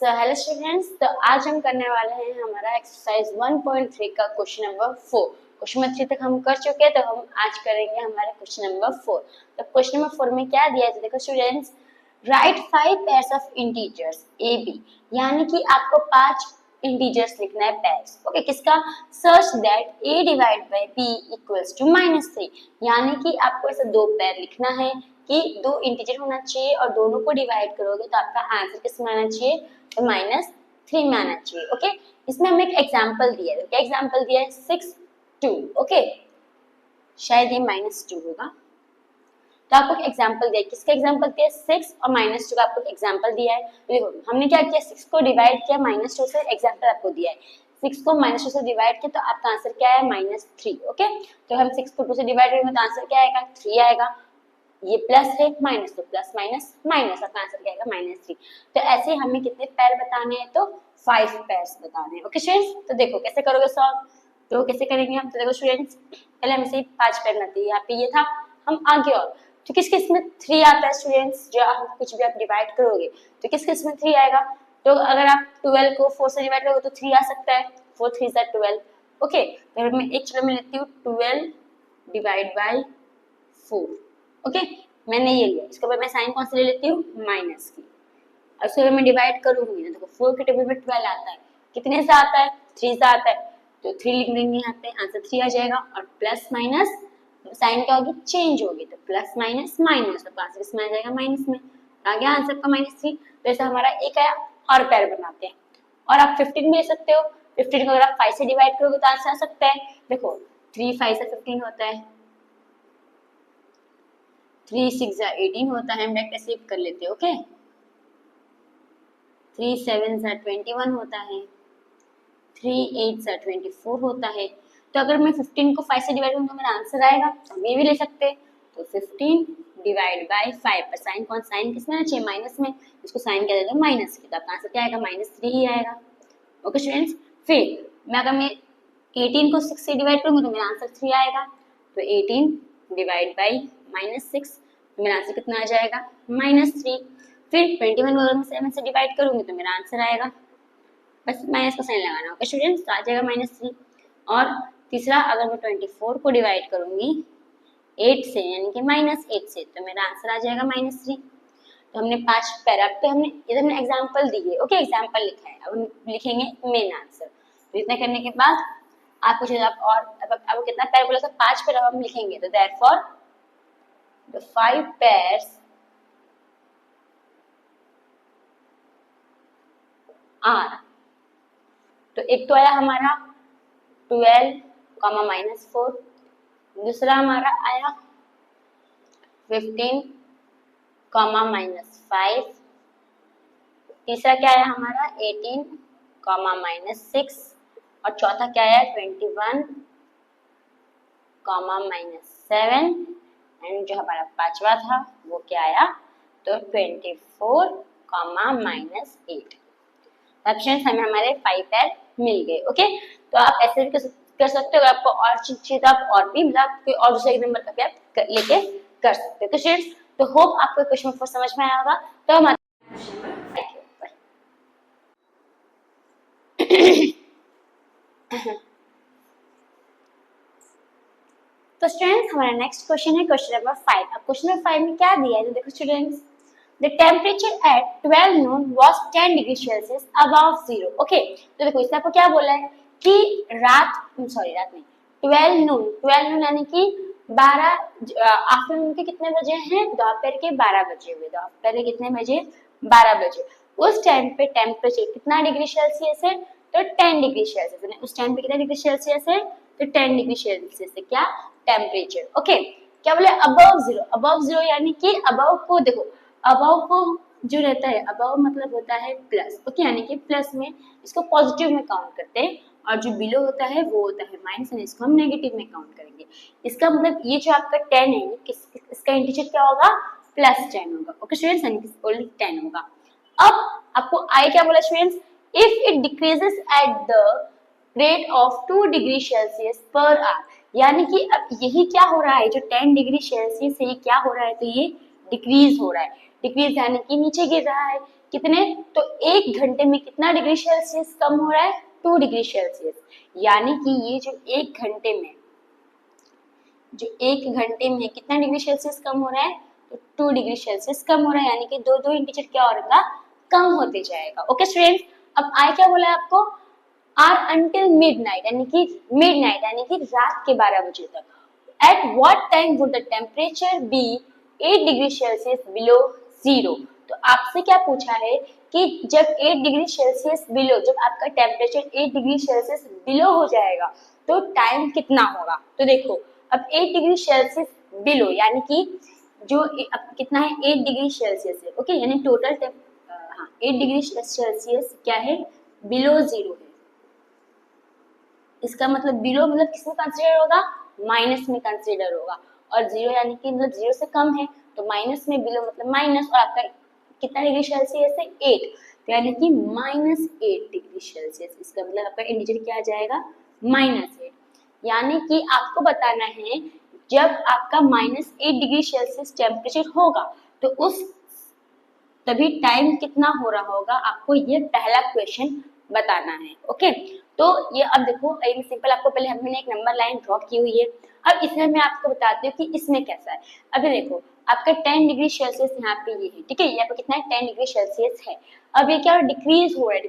So hello students, तो आज हम करने वाले हैं हमारा एक्सरसाइज 1.3 का क्वेश्चन नंबर 4। क्वेश्चन नंबर 3 तक हम कर चुके हैं, तो हम आज करेंगे हमारा क्वेश्चन नंबर 4। तो क्वेश्चन नंबर 4 में क्या दिया है, देखो students, right 5 pairs of integers a b, यानी कि आपको 5 इंटीजर्स लिखना है पेयर्स। ओके, किसका? Such that a divide by b equals to -3, यानी कि आपको ऐसे दो पेयर लिखना है कि दो इंटीजर होना चाहिए और दोनों को डिवाइड करोगे तो आपका आंसर किस में आना चाहिए? तो -3 में आना चाहिए। ओके, इसमें हमें एक एग्जांपल दिया है। क्या एग्जांपल दिया है? 6 2। ओके, शायद ये -2 होगा। तो आपको एक एग्जांपल दिया है। किसका एग्जांपल दिया है? 6 और -2 का आपको एग्जांपल दिया है। देखो हमने क्या किया, 6 को डिवाइड किया -2 से, एग्जांपल आपको दिया है। 6 को -2 से डिवाइड किया तो आपका आंसर क्या है? -3। ओके, तो हम 6 को 2 से डिवाइड करेंगे तो आंसर क्या आएगा? 3 आएगा। ये प्लस है, माइनस, तो प्लस माइनस माइनस, आपका आंसर क्या आएगा? -3। तो ऐसे हमें कितने पैर बताने हैं? तो 5 पैर्स बताने हैं। ओके स्टूडेंट्स, तो देखो कैसे करोगे सॉल्व। तो कैसे करेंगे हम? तो देखो स्टूडेंट्स, पहले हमें से 5 पैर बनाते हैं। यहाँ पे ये था, हम आगे और तो किस किस में 3 आता है स्टूडेंट्स? जो आप कुछ भी आप डिवाइड करोगे तो किस किस में 3 आएगा? तो अगर आप 12 को 4 से डिवाइड करोगे तो 3 आ सकता है। 4 3 सा 12। ओके, तो मैं एक चलो मैं लेती हूँ 12 डिवाइड बाय 4। ओके, मैंने ये लिया। इसके बाद मैं साइन कौन सी ले लेती हूँ? माइनस की। और इसको मैं डिवाइड करूंगी ना, देखो 4 के टेबल में 12 आता है, कितने से आता है? 3 से आता है, तो 3 लिख देंगे यहाँ पे, आंसर 3 आ जाएगा। और प्लस माइनस साइन क्या होगी? चेंज होगी, तो प्लस माइनस माइनस, तो आंसर किसमें आ जाएगा? माइनस में। आ गया आंसर का -3। तो ऐसा हमारा एक आया। और पैर बनाते हैं, और आप 15 भी ले सकते हो। 15 को अगर आप 5 से डिवाइड करोगे तो आंसर आ सकता है। देखो 3 5 से 15 होता है, 3 6 18 होता है, हम डायरेक्ट ऐसे कर लेते हैं। ओके, 3 7 21 होता है, 3 8 24 होता है। तो अगर मैं 15 को 5 से डिवाइड करूँ तो मेरा आंसर आएगा। तो हम ये भी ले सकते हैं। तो 15 डिवाइड बाय 5, पर साइन कौन? साइन किसमें आना चाहिए? माइनस में। इसको साइन क्या देते हैं? माइनस की। तो आपका आंसर क्या आएगा? -3 ही आएगा। ओके स्टूडेंट्स, फिर मैं अगर मैं 18 को 6 से डिवाइड करूंगी तो मेरा आंसर 3 आएगा। तो 18 डिवाइड बाय -6, तो मेरा आंसर कितना आ जाएगा? -3। फिर 21 को अगर मैं 7 से डिवाइड करूंगी तो मेरा आंसर आएगा, बस माइनस का साइन लगाना होगा स्टूडेंट्स, तो आ जाएगा -3। और तीसरा, अगर मैं 24 को डिवाइड करूंगी 8 से, यानी कि -8 से, तो मेरा आंसर आ जाएगा -3। तो हमने 5 पैरा पे हमने इधर हमने एग्जांपल दी है। ओके, एग्जांपल लिखा है, अब हम लिखेंगे मेन आंसर। तो इतना करने के बाद आपको चाहिए आप और अब कितना पैर बोला था? 5 पैर अब हम लिखेंगे। तो देयरफॉर द 5 pairs आर, तो एक तो आया हमारा 12 -4, दूसरा हमारा आया 15 -5, तीसरा क्या आया हमारा 18 -6, और चौथा क्या आया 21 -7, एंड जो हमारा पांचवा था वो क्या आया? तो 24 -8। ऑप्शंस हमें हमारे 5 पैर मिल गए। ओके, तो आप ऐसे भी कर सकते हो। अगर आपको और चाहिए तो आप और भी मतलब कोई और दूसरे नंबर का भी आप लेके कर सकते हो। तो स्टूडेंट्स, तो होप आपको क्वेश्चन 4 समझ में आया होगा। तो हम तो स्टूडेंट्स, हमारा नेक्स्ट क्वेश्चन है क्वेश्चन नंबर 5। अब क्वेश्चन नंबर 5 में क्या दिया है? तो देखो students, the temperature at 12 noon was 10 degree Celsius above 0। Okay, तो देखो इसमें आपको क्या बोला है कि रात नहीं, 12 नून यानी कि 12 आफ्टरनून के कितने बजे हैं? दोपहर के 12 बजे हुए। दोपहर के कितने बजे? 12 बजे। उस टाइम पे टेम्परेचर कितना डिग्री सेल्सियस है? तो 10 डिग्री सेल्सियस है। उस टाइम पे कितना डिग्री सेल्सियस है? तो 10 डिग्री सेल्सियस है क्या? टेम्परेचर। ओके, क्या बोले? अबव 0। अबव 0 यानी कि अबव को देखो, अबव को जो रहता है, अबव मतलब होता है प्लस। ओके, यानी कि प्लस में इसको पॉजिटिव में काउंट करते हैं, और जो बिलो होता है वो होता है माइनस, यानी इसको हम नेगेटिव में काउंट करेंगे। इसका मतलब ये जो आपका 10 है, इसका इंटीजर क्या होगा? +10 होगा। ओके स्टूडेंट्स, यानी कि ओनली 10 होगा। अब आपको आई क्या बोला students? If it decreases at the rate of 2 degree Celsius per hour, यानी कि अब यही क्या हो रहा है? जो 10 डिग्री सेल्सियस है ये क्या हो रहा है? तो ये डिक्रीज हो रहा है। डिक्रीज यानी कि नीचे गिर रहा है। कितने, तो 1 घंटे में कितना डिग्री सेल्सियस कम हो रहा है, 2 डिग्री सेल्सियस। यानी कि ये जो 1 घंटे में कितना डिग्री सेल्सियस कम हो रहा है, तो 2 डिग्री सेल्सियस कम हो रहा है। यानी कि दो दो इंटीजर क्या हो रहा है, कम होते जाएगा। ओके स्टूडेंट्स, अब आई क्या बोला है आपको, आर अंटिल मिडनाइट, यानी कि रात के 12 बजे तक। At what time would the temperature be 8 degree Celsius below zero. तो आपसे क्या पूछा है कि जब 8 डिग्री सेल्सियस बिलो, जब आपका टेम्परेचर 8 डिग्री सेल्सियस बिलो हो जाएगा तो टाइम कितना होगा। तो देखो अब 8 डिग्री सेल्सियस बिलो यानी कि जो अब कितना है, 8 डिग्री सेल्सियस है। ओके, यानी टोटल 8 डिग्री सेल्सियस क्या है, बिलो जीरो है। इसका मतलब बिलो मतलब किसमें कंसीडर होगा, माइनस में कंसीडर होगा। और जीरो यानी कि मतलब जीरो से कम है, तो माइनस में बिलो मतलब माइनस। और आपका कितना डिग्री सेल्सियस है, 8, तो यानी कि -8 डिग्री सेल्सियस। इसका मतलब आपका इंटीजर क्या आ जाएगा, -8। यानी कि आपको बताना है जब आपका -8 डिग्री सेल्सियस टेम्परेचर होगा तो उस तभी टाइम कितना हो रहा होगा, आपको ये पहला क्वेश्चन बताना है। ओके, तो ये अब देखो एक सिंपल, आपको पहले हमने एक नंबर लाइन ड्रॉ की हुई है। अब इसमें मैं आपको बताती हूँ कि इसमें कैसा है। अभी देखो आपका 10 डिग्री सेल्सियस यहाँ पे ये है, ठीक है, यहाँ पे कितना है, 10 डिग्री सेल्सियस है। अब ये क्या डिक्रीज हो रहा है,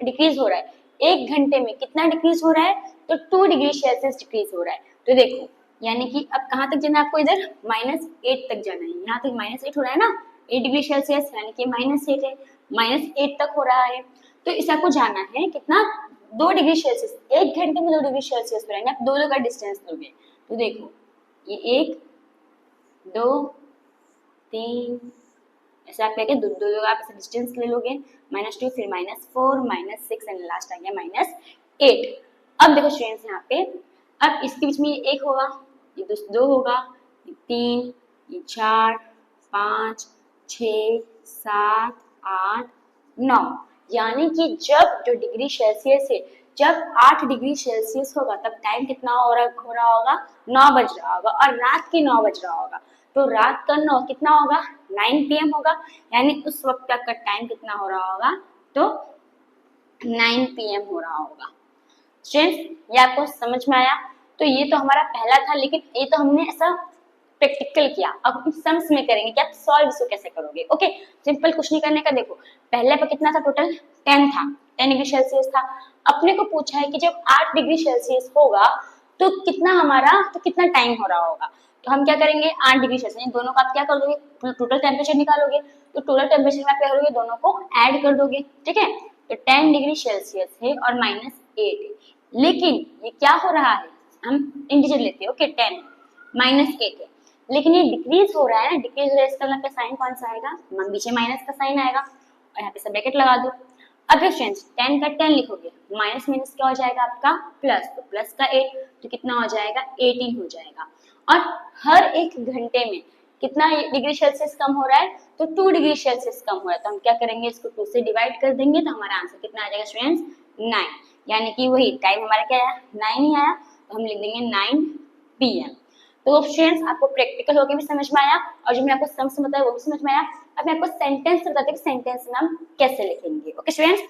डिक्रीज हो रहा है। 1 घंटे में कितना डिक्रीज हो रहा है, तो 2 डिग्री सेल्सियस डिक्रीज हो रहा है। तो देखो यानी कि अब कहाँ तक जाना है आपको, इधर -8 तक जाना है। यहाँ तक -8 हो रहा है ना, 8 डिग्री सेल्सियस यानी कि -8 है, -8 तक हो रहा है। तो इसे आपको जाना है कितना, 2 डिग्री सेल्सियस। 1 घंटे में 2 डिग्री सेल्सियस हो रहा है, आप दो का डिस्टेंस लोगे तो देखो ये 1 2 3 ऐसे आप लेके दो दो आप ऐसे डिस्टेंस ले लोगे, -2 फिर -4 -6 एंड लास्ट आ गया -8। अब देखो स्टूडेंट्स यहाँ पे, अब इसके बीच में ये 1 होगा, ये 2 होगा, ये 3, ये 4 5 6 7 8 9। यानी कि जब जो डिग्री सेल्सियस है, जब 8 डिग्री सेल्सियस होगा तब टाइम कितना हो रहा होगा, 9 बज रहा होगा। और रात के 9 बज रहा होगा, तो रात का 9 कितना होगा, 9 PM होगा। यानी उस वक्त का टाइम कितना हो रहा होगा, तो 9 PM हो रहा होगा। स्टूडेंट्स ये आपको समझ में आया। तो ये तो हमारा पहला था, लेकिन ये तो हमने ऐसा प्रैक्टिकल किया। अब हम सम्स में करेंगे कि आप सॉल्व इसको कैसे करोगे। ओके, सिंपल कुछ नहीं करने का। देखो पहले पर कितना था, टोटल 10 था, 10 डिग्री सेल्सियस था। अपने को पूछा है कि जब 8 डिग्री सेल्सियस होगा तो कितना टाइम हो रहा होगा। तो हम क्या करेंगे, 8 डिग्री सेल्सियस दोनों का आप क्या कर दोगे, टोटल टेम्परेचर निकालोगे। तो टोटल टेम्परेचर में आप क्या करोगे, दोनों को ऐड कर दोगे। ठीक है, तो 10 डिग्री सेल्सियस है और -8 है, लेकिन ये क्या हो रहा है, हम इंटीजर लेते हैं। ओके, 10 -8 है, लेकिन ये डिक्रीज हो रहा है ना, डिक्रीज हो रहा है, इसका मतलब साइन कौन सा आएगा, पीछे माइनस का साइन आएगा। और यहाँ पे सब ब्रैकेट लगा दो। अब फ्रेंड्स 10 का 10 लिखोगे, माइनस माइनस क्या हो जाएगा आपका प्लस, तो प्लस का 8 तो कितना हो जाएगा, 18 हो जाएगा। और हर 1 घंटे में कितना डिग्री सेल्सियस कम हो रहा है, तो 2 डिग्री सेल्सियस कम हो रहा है। तो हम क्या करेंगे, इसको 2 से डिवाइड कर देंगे, तो हमारा आंसर कितना आ जाएगा स्टूडेंट्स, 9। यानी कि वही टाइम हमारा क्या आया, 9 ही आया, तो हम लिख देंगे 9 PM। तो फ्रेंड्स आपको प्रैक्टिकल होकर भी समझ में आया, और जो मैं आपको सम्स बताया वो भी समझ में आया। अब मैं आपको सेंटेंस बताती हूँ कि सेंटेंस में हम कैसे लिखेंगे। ओके स्टूडेंट्स,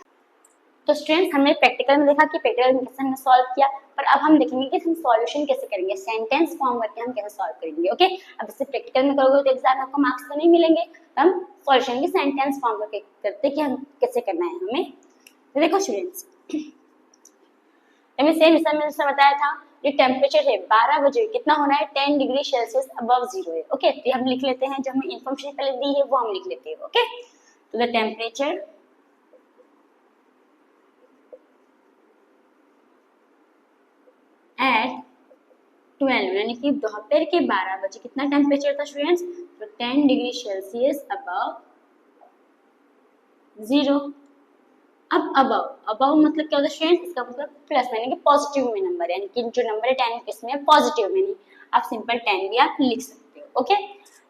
तो स्टूडेंट्स हमने प्रैक्टिकल में देखा कि प्रैक्टिकल में कैसे हमने सॉल्व किया, पर अब हम देखेंगे कि हम सॉल्यूशन कैसे करेंगे, सेंटेंस फॉर्म करके हम कैसे सॉल्व करेंगे। ओके, अब जैसे प्रैक्टिकल में करोगे तो एग्जाम आपको मार्क्स तो नहीं मिलेंगे, तो हम सॉल्यूशन की सेंटेंस फॉर्म करके करते कि हम कैसे करना है हमें। तो देखो स्टूडेंट्स, सेम मैंने बताया था, ये टेम्परेचर है 12 बजे कितना होना है, 10 डिग्री सेल्सियस अबव जीरो है। ओके, तो हम लिख लेते हैं, जो हमें इन्फॉर्मेशन पहले दी है वो हम लिख लेते हैं। ओके, तो द टेम्परेचर एट 12 यानी कि दोपहर के 12 बजे कितना टेम्परेचर था स्टूडेंट्स, तो 10 डिग्री सेल्सियस अबव जीरो। अब अबव मतलब क्या होता है स्टूडेंट्स, इसका मतलब प्लस यानी कि पॉजिटिव में नंबर, यानी कि जो नंबर है 10 इसमें पॉजिटिव में नहीं, आप सिंपल 10 भी आप लिख सकते हो। ओके,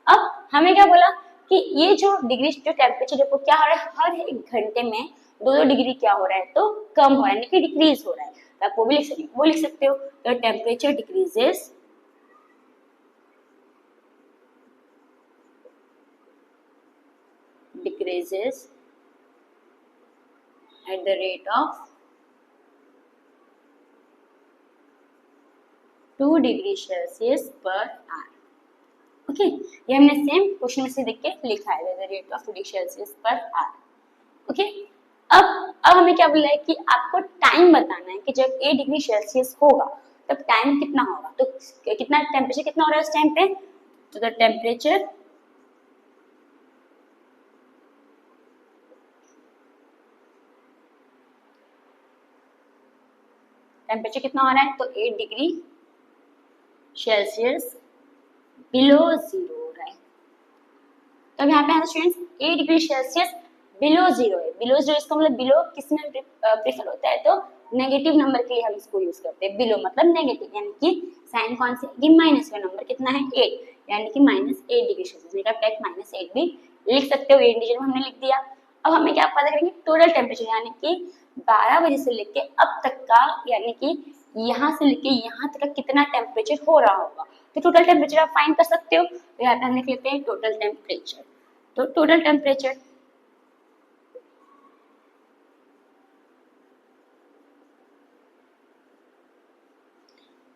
अब हमें क्या बोला कि ये जो डिग्री जो टेम्परेचर देखो क्या हो रहा है, हर 1 घंटे में 2-2 डिग्री क्या हो रहा है, तो कम हो रहा है, यानी कि डिक्रीज हो रहा है। तो आप वो भी लिख सकते हो, तो temperature decreases at the rate of 2 degree Celsius per hour. Okay, ये हमने सेम क्वेश्चन में से देख के लिखा है, at the rate of 2 degree Celsius per hour. Okay, अब हमें क्या बोला है कि आपको टाइम बताना है कि जब 8 डिग्री सेल्सियस होगा तब टाइम कितना होगा, तो कितना टेम्परेचर कितना हो रहा है उस टाइम पे, तो द टेम्परेचर कितना हो रहा है, तो 8 डिग्री सेल्सियस बिलो जीरो हो रहा है। तो यहाँ पे students 8 degree Celsius below zero है। बिलो जीरो इसका मतलब बिलो किस में प्रेफर होता है, तो नेगेटिव नंबर के लिए हम इसको यूज करते हैं। बिलो मतलब नेगेटिव, यानी कि साइन कौन सी है, माइनस का नंबर कितना है 8, यानी कि -8 डिग्री सेल्सियस। -8 भी लिख सकते हो, 8 डिग्री में हमने लिख दिया। अब हमें क्या पता करेंगे, टोटल टेम्परेचर, यानी कि 12 बजे से लेके अब तक का, यानी कि यहाँ से लेके यहाँ तक का कितना टेम्परेचर हो रहा होगा, तो टोटल टेम्परेचर आप फाइंड कर सकते हो। तो यहाँ पे हम लिख लेते हैं टोटल टेम्परेचर। तो टोटल टेम्परेचर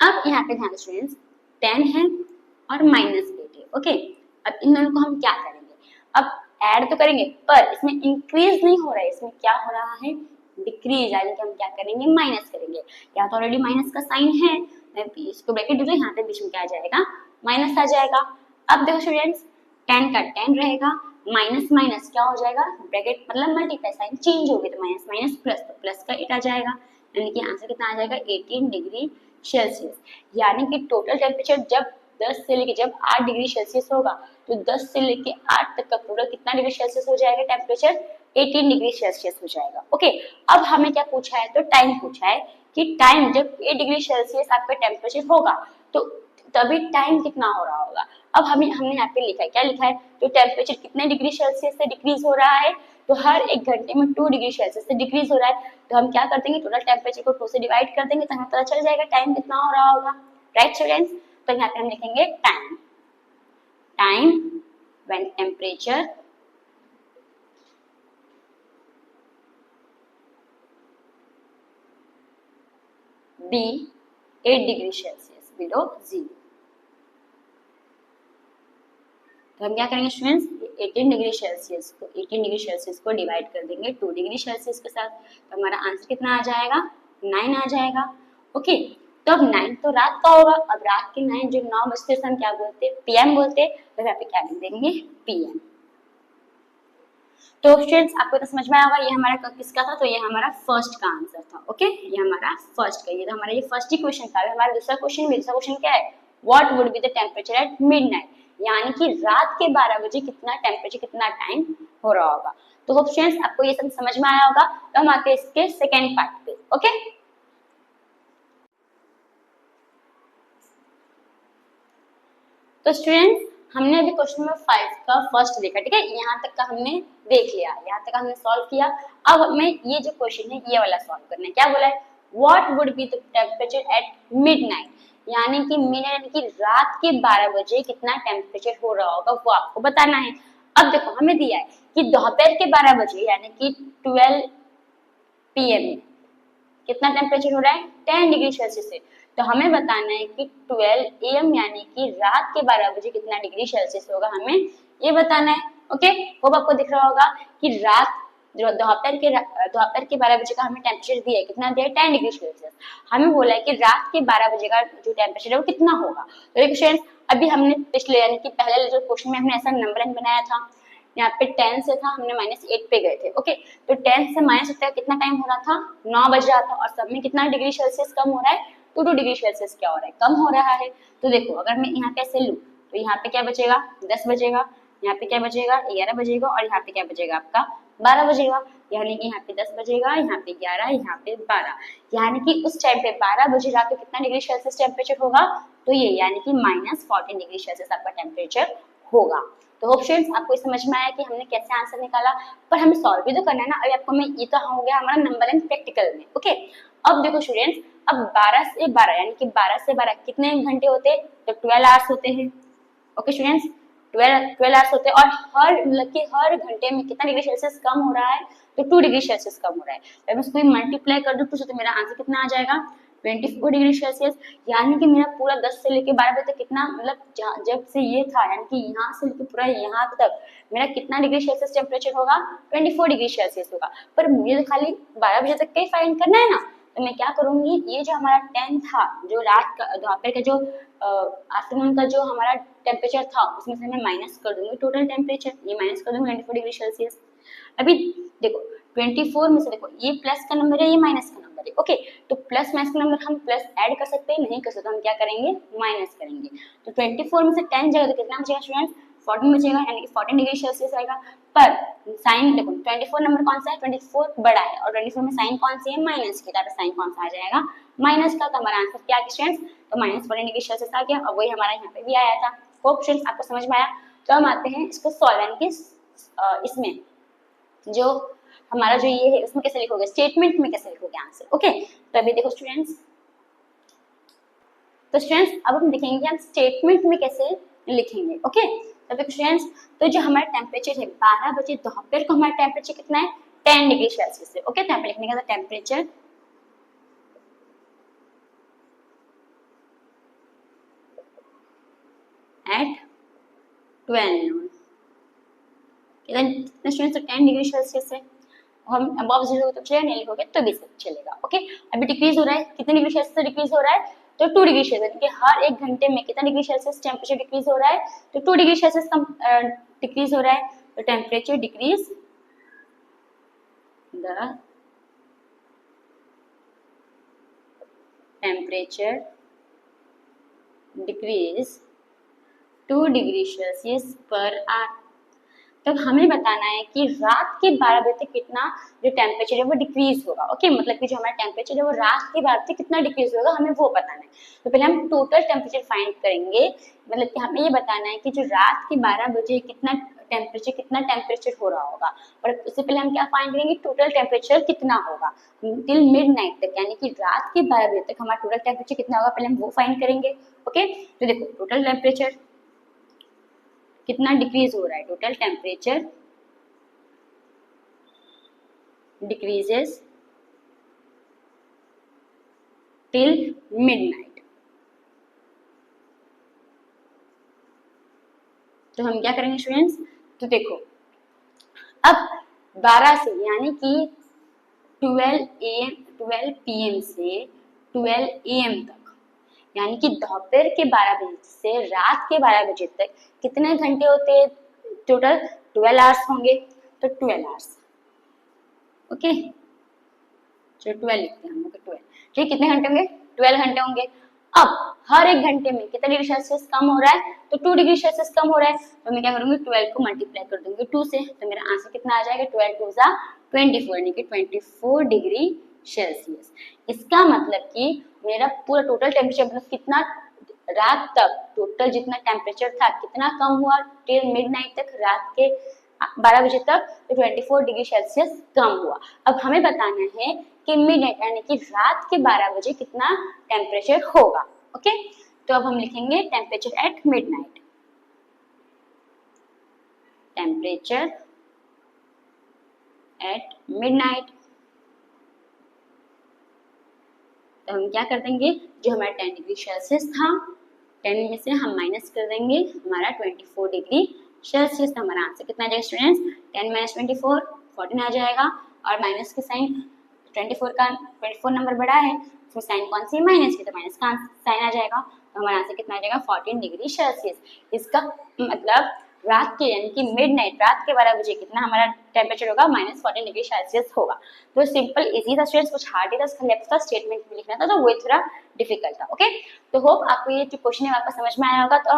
अब यहाँ पे ध्यान स्टूडेंट्स 10 है और -8 है। ओके, अब इन दोनों को हम क्या करेंगे, अब ऐड तो करेंगे पर इसमें इंक्रीज नहीं हो रहा है, इसमें क्या हो रहा है, डिक्रीज, यानी कि हम क्या करेंगे, माइनस करेंगे। यहाँ तो ऑलरेडी माइनस का साइन है, मैं इसको ब्रैकेट दूंगा, यहाँ पे बीच में क्या आ जाएगा, माइनस आ जाएगा। अब देखो स्टूडेंट्स 10 का 10 रहेगा, माइनस माइनस क्या हो जाएगा, ब्रैकेट मतलब मल्टीप्लाई साइन चेंज होगी, तो माइनस माइनस प्लस, तो प्लस का 8 आ जाएगा, यानी कि आंसर कितना आ जाएगा 18 डिग्री सेल्सियस। यानी कि टोटल टेम्परेचर जब 10 से लेके जब 8 डिग्री सेल्सियस होगा, तो 10 से लेके 8 तक का टोटल कितना डिग्री सेल्सियस हो जाएगा, टेम्परेचर 18 डिग्री सेल्सियस हो जाएगा। ओके, अब हमें क्या पूछा है, तो टाइम पूछा है कि टाइम जब 8 डिग्री सेल्सियस आपका टेम्परेचर होगा तो तभी टाइम कितना हो रहा होगा। अब हमने यहाँ पे लिखा है, क्या लिखा है, तो टेम्परेचर कितने डिग्री सेल्सियस से डिक्रीज हो रहा है, तो हर 1 घंटे में 2 डिग्री सेल्सियस से डिक्रीज हो रहा है। तो हम क्या कर देंगे, टोटल टेम्परेचर को 2 से डिवाइड कर देंगे, तो हमें पता चल जाएगा टाइम कितना हो रहा होगा। राइट स्टूडेंट्स, तो यहाँ पे हम लिखेंगे time when temperature be 8 degree Celsius below zero. तो हम क्या करेंगे स्टूडेंट्स, 18 डिग्री सेल्सियस को 18 डिग्री सेल्सियस को डिवाइड कर देंगे 2 डिग्री सेल्सियस के साथ, तो हमारा आंसर कितना आ जाएगा, 9 आ जाएगा। ओके, तो अब 9 तो रात का होगा, अब रात के 9 जो 9 बजते हैं हम क्या बोलते हैं, पीएम बोलते हैं, तो यहाँ पे क्या लिख देंगे, पीएम। तो स्टूडेंट्स आपको तो समझ में आया होगा, ये हमारा किसका था, तो ये हमारा फर्स्ट का आंसर था। ओके, ये हमारा फर्स्ट का, ये तो हमारा ये फर्स्ट ही क्वेश्चन था। हमारा दूसरा क्वेश्चन क्या है, what would be the temperature at midnight, यानी कि रात के 12 बजे कितना टेम्परेचर, कितना टाइम हो रहा होगा। तो होप स्टूडेंट्स आपको ये सब समझ में आया होगा। तो हम आते हैं इसके सेकेंड पार्ट पे। ओके, तो स्टूडेंट्स हमने अभी क्वेश्चन नंबर 5 का फर्स्ट देखा, ठीक है, यहाँ तक का हमने देख लिया, यहाँ तक हमने सॉल्व किया। अब हमें ये जो क्वेश्चन है ये वाला सॉल्व करना है। क्या बोला है, what would be the temperature at midnight, यानी कि यानी कि रात के 12 बजे कितना टेम्परेचर हो रहा होगा वो आपको बताना है। अब देखो हमें दिया है कि दोपहर के 12 बजे यानी कि 12 PM में कितना टेम्परेचर हो रहा है, 10 डिग्री सेल्सियस से। तो हमें बताना है कि 12 AM यानी कि रात के 12 बजे कितना डिग्री सेल्सियस होगा, हमें ये बताना है। ओके, होप आपको दिख रहा होगा कि रात दोपहर के 12 बजे का हमें टेम्परेचर दिया है, कितना दिया है, 10 डिग्री सेल्सियस। हमें बोला है कि रात के 12 बजे का जो टेम्परेचर है वो कितना होगा। तो देखो फ्रेंड्स, अभी हमने पिछले यानी कि पहले जो क्वेश्चन में हमने ऐसा नंबर बनाया था, यहाँ पे 10 से था, हमने -8 पे गए थे। ओके, तो 10 से -8 तक कितना टाइम हो रहा था, 9 बज रहा था, और सब में कितना डिग्री सेल्सियस कम हो रहा है, 2 डिग्री सेल्सियस क्या हो रहा है, कम हो रहा है। तो देखो अगर मैं यहाँ पे ऐसे लूँ तो यहाँ पे क्या बचेगा, 10 बचेगा, यहाँ पे क्या बचेगा, 11 बचेगा, और यहाँ पे क्या बचेगा आपका 12 बचेगा। यानी कि यहाँ पे 10 बचेगा, यहाँ पे 11, यहाँ पे 12, यानी कि उस टाइम पे 12 बजे रात को कितना डिग्री सेल्सियस टेम्परेचर होगा, तो ये यानी कि -14 डिग्री सेल्सियस आपका टेम्परेचर होगा। तो होप स्टूडेंट्स आपको समझ में आया कि हमने कैसे आंसर निकाला, पर हमें सॉल्व भी तो करना है ना। अभी आपको मैं ये तो हो गया हमारा नंबर एंड प्रैक्टिकल में। ओके, अब देखो स्टूडेंट्स, अब 12 से 12 यानी कि 12 से 12 कितने घंटे होते हैं, तो 12 आवर्स होते हैं। ओके स्टूडेंट्स, 12 आवर्स होते हैं, और हर घंटे में कितना डिग्री सेल्सियस कम हो रहा है, तो 2 डिग्री सेल्सियस कम हो रहा है। तो मैं इसको मल्टीप्लाई कर दूं 2 से तो मेरा आंसर कितना आ जाएगा 24 डिग्री सेल्सियस। यानी कि मेरा पूरा 10 से लेके 12 बजे तक कितना, मतलब जब से ये था यानी कि यहाँ से लेके पूरा यहाँ तक मेरा कितना डिग्री सेल्सियस टेम्परेचर होगा 24 डिग्री सेल्सियस होगा। पर मुझे तो खाली 12 बजे तक का ही फाइंड करना है ना, तो मैं क्या करूंगी, ये जो हमारा 10 था, जो रात का दोपहर का जो आफ्टरनून का जो हमारा टेम्परेचर था उसमें से मैं माइनस कर दूंगी टोटल टेम्परेचर, ये माइनस कर दूंगी 24 डिग्री सेल्सियस। अभी देखो 24 में से देखो ये प्लस का नंबर है, ये माइनस का नंबर है, ओके। तो प्लस माइनस का नंबर हम प्लस ऐड कर सकते हैं, नहीं कर सकते, हम क्या करेंगे माइनस करेंगे। तो 24 में से 10 जगह तो कितना बचेगा स्टूडेंट्स 14 बचेगा, यानी कि 14 डिग्री सेल्सियस आएगा। पर साइन देखो 24 नंबर कौन सा है, 24 बड़ा है, और 24 में साइन कौन सी है माइनस की, तो साइन कौन सा आ जाएगा माइनस का। तो हमारा आंसर क्या है स्टूडेंट्स, तो -14 डिग्री सेल्सियस आ गया, और वही हमारा यहाँ पे भी आया था। होप स्टूडेंट्स आपको समझ में आया। तो हम आते हैं इसको सॉल्वेंट की इसमें जो हमारा जो ये है उसमें कैसे लिखोगे, स्टेटमेंट में कैसे लिखोगे आंसर, ओके। तो अभी देखो स्टूडेंट्स, तो स्टूडेंट्स अब हम देखेंगे हम स्टेटमेंट में कैसे लिखेंगे, ओके। तो देखो स्टूडेंट्स, तो जो हमारा टेम्परेचर है 12 बजे दोपहर को हमारा टेम्परेचर कितना है 10 डिग्री सेल्सियस है, ओके। तो यहाँ पे लिखने का टेम्परेचर एट 12 नून, कितना स्टूडेंट्स 10 डिग्री सेल्सियस है। हम अबव 0 तो चलेगा, नहीं लिखोगे तो भी चलेगा, ओके। अभी डिक्रीज हो रहा है, कितने डिग्री सेल्सियस से डिक्रीज हो रहा है, तो 2 डिग्री सेल्सियस, क्योंकि हर 1 घंटे में कितना डिग्री सेल्सियस टेम्परेचर डिक्रीज हो रहा है, तो 2 डिग्री सेल्सियस कम डिक्रीज हो रहा है। तो temperature decrease the temperature decrease 2 degree Celsius per hour. तब हमें बताना है कि रात के 12 बजे तक कितना जो टेम्परेचर है वो डिक्रीज होगा, ओके। मतलब कि जो हमारा टेम्परेचर है वो रात के 12 बजे कितना डिक्रीज होगा हमें वो बताना है। तो पहले हम टोटल टेम्परेचर फाइंड करेंगे, मतलब कि हमें ये बताना है कि जो रात के 12 बजे कितना टेम्परेचर हो रहा होगा, और उससे पहले हम क्या फाइंड करेंगे टोटल टेम्परेचर कितना होगा टिल मिडनाइट तक, यानी कि रात के 12 बजे तक हमारा टोटल टेम्परेचर कितना होगा, पहले हम वो फाइंड करेंगे, ओके। तो देखो टोटल टेम्परेचर कितना डिक्रीज हो रहा है, total temperature decreases till midnight. तो हम क्या करेंगे स्टूडेंट्स, तो देखो अब 12 से यानी कि 12 PM से 12 AM तक, यानी कि दोपहर के 12 बजे से रात के 12 बजे तक कितने घंटे होते हैं, टोटल 12 आवर्स होंगे। तो 12 आवर्स, ओके, जो 12 लिखते हैं हम लोग 12, ठीक, कितने घंटे होंगे 12 घंटे होंगे। अब हर 1 घंटे में कितना डिग्री सेल्सियस कम हो रहा है, तो 2 डिग्री सेल्सियस कम हो रहा है। तो मैं क्या करूंगी 12 को मल्टीप्लाई कर दूंगी 2 से, तो मेरा आंसर कितना आ जाएगा 12 2 जा 24, यानी कि 24 डिग्री सेल्सियस। इसका मतलब कि मेरा पूरा टोटल टेम्परेचर मतलब कितना रात तक टोटल जितना टेम्परेचर था कितना कम हुआ टिल मिडनाइट तक, रात के 12 बजे तक, तो 24 डिग्री सेल्सियस कम हुआ। अब हमें बताना है कि मिडनाइट यानी कि रात के 12 बजे कितना टेम्परेचर होगा, ओके। तो अब हम लिखेंगे temperature at midnight, temperature at midnight. तो हम क्या कर देंगे, जो हमारा 10 डिग्री सेल्सियस था 10 में से हम माइनस कर देंगे हमारा 24 डिग्री सेल्सियस। तो हमारा आंसर कितना आ जाएगा स्टूडेंट्स 10 - 24 14 आ जाएगा, और माइनस के साइन 24 नंबर बड़ा है, उसमें साइन कौन सी माइनस की, तो माइनस का साइन आ जाएगा। तो हमारा आंसर कितना आ जाएगा 14 डिग्री सेल्सियस। इसका मतलब रात के यानी कि मिडनाइट रात के 12 बजे कितना हमारा टेम्परेचर होगा -14 डिग्री सेल्सियस होगा। तो सिंपल इजी था स्टूडेंट्स, कुछ हार्ड ही था, लेफ्ट था स्टेटमेंट में लिखना था, तो वो थोड़ा डिफिकल्ट था, ओके। तो होप आपको ये जो क्वेश्चन है आपको समझ में आया होगा। तो